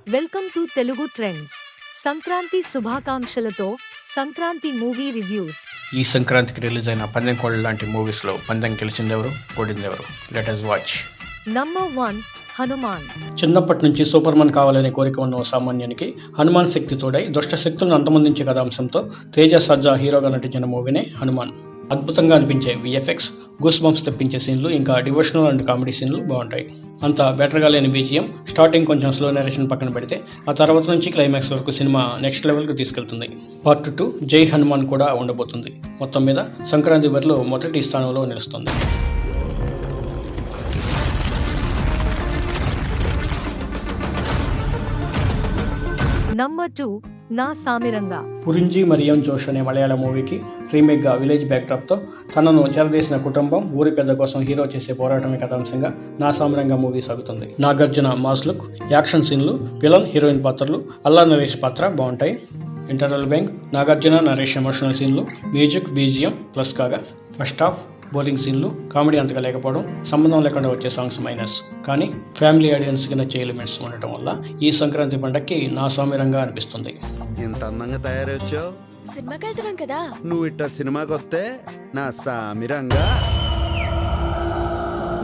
Welcome to Telugu trends. Sankranti శుభాకాంక్షలతో Sankranti movie reviews. ఈ సంక్రాంతికి రిలీజ్ అయిన పందెం కోళ్ళ లాంటి మూవీస్ లో పందెం గెలిచిందెవరు, ఓడిందెవరు? Let us watch. Number 1, Hanuman. చిన్నప్పటి నుంచి సూపర్ మ్యాన్ కావాలనే కోరిక ఉన్న ఓ సామాన్యునికి హనుమాన్ శక్తి తోడై దుష్ట శక్తులను అంతమొందించే కథాంశంతో తేజ సజ్జా హీరోగా నటించిన మూవీనే హనుమాన్. అద్భుతంగా అనిపించే విఎఫ్ఎక్స్, గూస్ బంప్స్ తెప్పించే సీన్లు, ఇంకా డివోషనల్ అండ్ కామెడీ సీన్లు బాగుంటాయి. అంత బెటర్గా లేని బీజిఎం, స్టార్టింగ్ కొంచెం స్లో నరేషన్ పక్కన పెడితే ఆ తర్వాత నుంచి క్లైమాక్స్ వరకు సినిమా నెక్స్ట్ లెవెల్కి తీసుకెళ్తుంది. పార్ట్ 2 జై హనుమాన్ కూడా ఉండబోతుంది. మొత్తం మీద సంక్రాంతి బరిలో మొదటి స్థానంలో నిలుస్తుంది. నంబర్ 2, నా సామిరంగా. పురింజి మరియం జోష్ అనే మలయాళ మూవీకి రీమేక్గా విలేజ్ బ్యాక్డ్రాప్తో తనను చెరదీసిన కుటుంబం, ఊరి పెద్ద కోసం హీరో చేసే పోరాటమే కథాంశంగా నా సామిరంగా మూవీ సాగుతుంది. నాగార్జున మాస్ లుక్, యాక్షన్ సీన్లు, విలన్ హీరోయిన్ పాత్రలు, అల్లా నరేష్ పాత్ర బాగుంటాయి. Interval bank, Nagarjuna Naresh emotional సీన్లు, మ్యూజిక్, బీజిఎం ప్లస్ కాగా ఫస్ట్ హాఫ్ బోరింగ్ సీన్లు, కామెడీ అంతగా లేకపోవడం, సంబంధం లేకుండా వచ్చే సాంగ్స్ మైనస్. కానీ ఫ్యామిలీ ఆడియన్స్కి నచ్చే ఎలిమెంట్స్ ఉండటం వల్ల ఈ సంక్రాంతి పండగకి నా సామిరంగా అనిపిస్తుంది. ఇంత అందంగా తయారొచ్చావు, సినిమాకి వెళ్తున్నాం కదా. నువ్వు ఇట్ట సినిమాకి వస్తే నా సామిరంగా.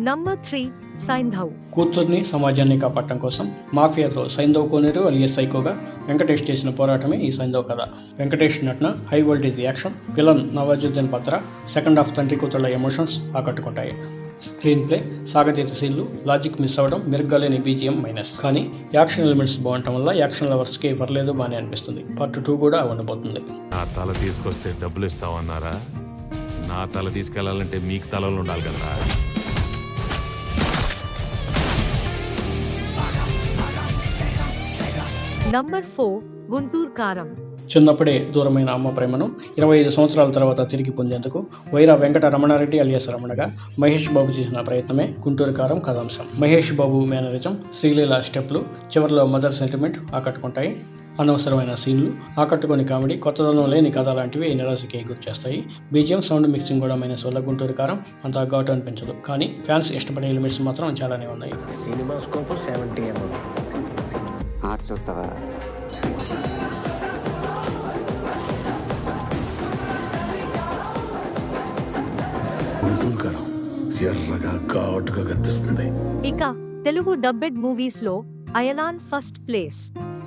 నంబర్ 3, సైంధవ్. కూతుర్ని, సమాజాన్ని కాపాడటం కోసం మాఫియాతో సైంధవ్ కోనేరు అలియస్ సైకోగా వెంకటేష్ చేసిన పోరాటమే ఈ సైంధవ్ కథ. వెంకటేష్ నటన, high voltage action, villain Nawazuddin పాత్ర, సెకండ్ హాఫ్ తండ్రి కూతుళ్ళ ఎమోషన్స్ ఆకట్టుకుంటాయి. స్క్రీన్ ప్లే, సాగతీత సీన్లు, లాజిక్ మిస్ అవ్వడం, మెరుగ్గా లేని బీజిఎం మైనస్. కానీ యాక్షన్ ఎలిమెంట్స్ బాగుండటం వల్ల యాక్షన్ లవర్స్కి పర్లేదు బాగానే అనిపిస్తుంది. పార్ట్ 2 కూడా ఉండబోతుంది. నా తల తీసుకొస్తే డబ్బులు ఇస్తామన్నారా? నా తల తీసుకెళ్లాలంటే మీకు తలలు ఉండాలి కదా. నంబర్ 4, గుంటూరు కారం. చిన్నప్పుడే దూరమైన అమ్మ ప్రేమను 25 సంవత్సరాల తర్వాత తిరిగి పొందేందుకు వైరా వెంకట రమణారెడ్డి అలియాస్ రమణగా మహేష్ బాబు చేసిన ప్రయత్నమే గుంటూరు కారం కథాంశం. మహేష్ బాబు మేనరిజం, శ్రీలీల స్టెప్లు, చివరిలో మదర్ సెంటిమెంట్ ఆకట్టుకుంటాయి. అనవసరమైన సీన్లు, ఆకట్టుకొని కామెడీ, కొత్తదనం లేని కథ లాంటివి నిరాశకి గురి చేస్తాయి. బీజిఎం, సౌండ్ మిక్సింగ్ కూడా మైనస్ వల్ల గుంటూరు కారం అంత ఘాటు అనిపించదు. కానీ ఫ్యాన్స్ ఇష్టపడే ఎలిమెంట్స్ మాత్రం చాలానే ఉన్నాయి. సినిమా స్కోప్ 70 ఆర్ట్స్ చూస్తావా? గుంటూరు కారం ఎర్రగా ఘాటుగా కనిపిస్తుంది. ఇక తెలుగు డబ్బెడ్ మూవీస్ లో అయలాన్ ఫస్ట్ ప్లేస్.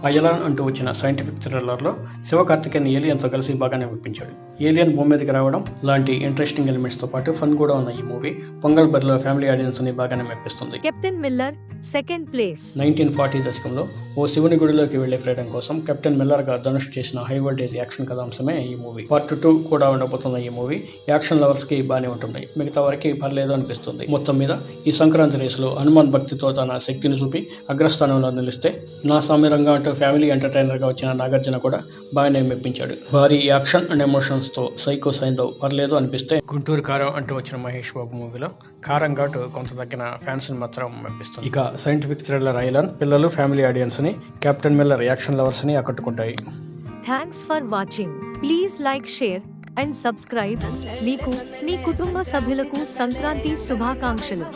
అయలాన్ అంటూ వచ్చిన సైంటిఫిక్ థ్రిల్లర్లో శివకార్తికేయన్ ఏలియన్తో కలిసి బాగానే మెప్పించాడు. ఏలియన్ భూమి మీదకి రావడం లాంటి ఇంట్రెస్టింగ్ ఎలిమెంట్స్తో పాటు ఫన్ కూడా ఉన్న ఈ మూవీ పొంగల్ బరిలో ఫ్యామిలీ ఆడియన్స్ని బాగానే మెప్పిస్తుంది. Captain Miller second place. 1940 దశకంలో ఓ శివుని గుడిలోకి వెళ్లే ఫ్రీడమ్ కోసం కెప్టెన్ మిల్లర్గా ధనుష్ చేసిన హై వోల్టేజ్ యాక్షన్ కథాంశమే ఈ మూవీ. పార్ట్ 2 కూడా ఉండబోతున్న ఈ మూవీ యాక్షన్ లవర్స్కి బాగానే ఉంటుంది, మిగతా వారికి పర్లేదు అనిపిస్తుంది. మొత్తం మీద ఈ సంక్రాంతి రేసులో హనుమాన్ భక్తితో తన శక్తిని చూపి అగ్రస్థానంలో నిలిస్తే, నా సామిరంగా అంటూ ఫ్యామిలీ ఎంటర్టైనర్గా వచ్చిన నాగార్జున కూడా బాగానే మెప్పించాడు. భారీ యాక్షన్ అండ్ ఎమోషన్స్తో సైకో సైంధవ్ పర్లేదు అనిపిస్తే, గుంటూరు కారం అంటూ వచ్చిన మహేష్ బాబు మూవీలో కారం ఘాటు కొంత తగ్గిన ఫ్యాన్స్ని మాత్రం మెప్పిస్తుంది. ఇక సైంటిఫిక్ థ్రిల్లర్ అయలాన్ పిల్లలు, ఫ్యామిలీ ఆడియన్స్ని, కెప్టెన్ మిల్లర్ యాక్షన్ లవర్స్ని ఆకట్టుకుంటాయి. Thanks for watching. Please like, share and subscribe. మీకు, మీ కుటుంబ సభ్యులకు సంక్రాంతి శుభాకాంక్షలు.